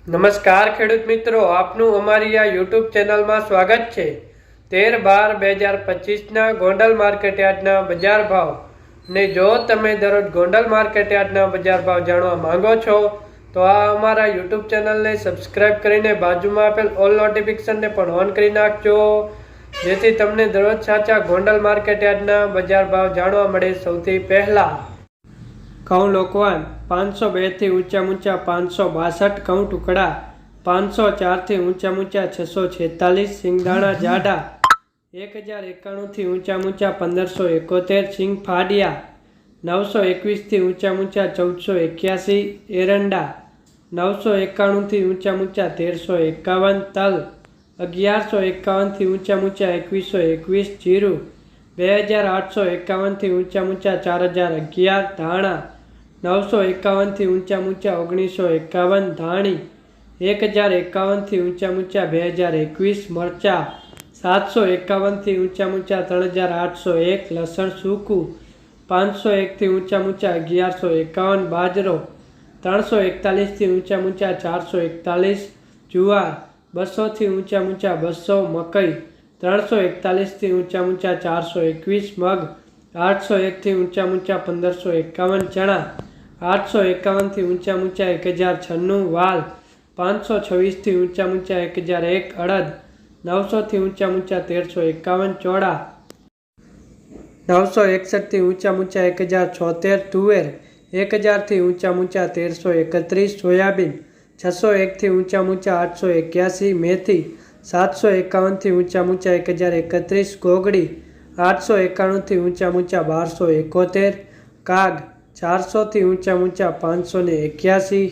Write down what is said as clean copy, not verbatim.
નમસ્કાર ખેડૂત મિત્રો, આપનું અમારી આ યુટ્યુબ ચેનલમાં સ્વાગત છે। 13/12/2025ના ગોંડલ માર્કેટ યાર્ડના બજાર ભાવ ને જો તમે દરરોજ ગોંડલ માર્કેટ યાર્ડના બજાર ભાવ જાણવા માંગો છો તો આ અમારા યુટ્યુબ ચેનલને સબસ્ક્રાઇબ કરીને બાજુમાં આપેલ ઓલ નોટિફિકેશનને પણ ઓન કરી નાખજો, જેથી તમને દરરોજ સાચા ગોંડલ માર્કેટ યાર્ડના બજાર ભાવ જાણવા મળે સૌથી પહેલા। ઘઉં લોકવાન 502 થી ઊંચા 562, ઘઉં ટુકડા 504 થી ઊંચા 646, સિંગદાણા જાડા 1091 થી ઊંચા 1571, સિંગ ફાડિયા 921 થી ઊંચા 1481, એરંડા 991 થી ઊંચા 1351, તલ 1151 થી ઊંચા 2121, જીરું 2851 થી ઊંચા 4011, ધાણા 951 થી ઊંચા 1951, ધાણી 1051 થી ઊંચા 2021, મરચા 751 થી ઊંચા 3801, લસણ સૂકું 501 થી ઊંચા 1151, બાજરો 341 થી ઊંચા 441, જુવાર 200 થી ઊંચા 200, મકઈ 341 થી ઊંચા 421, મગ 801 થી ઊંચા 1551, ચણા 851 થી ઊંચા 1096, વાલ 526 થી ઊંચા 1001, અડદ 900 થી ઊંચા 1351, ચોળા 961 થી ઊંચા 1076, તુવેર 1000 થી ઊંચા 1331, સોયાબીન 601 થી ઊંચા 881, મેથી 751 થી ઊંચા 1031, ગોગડી 891 થી ઊંચા 1271, કાગ 400 થી ઊંચા 581,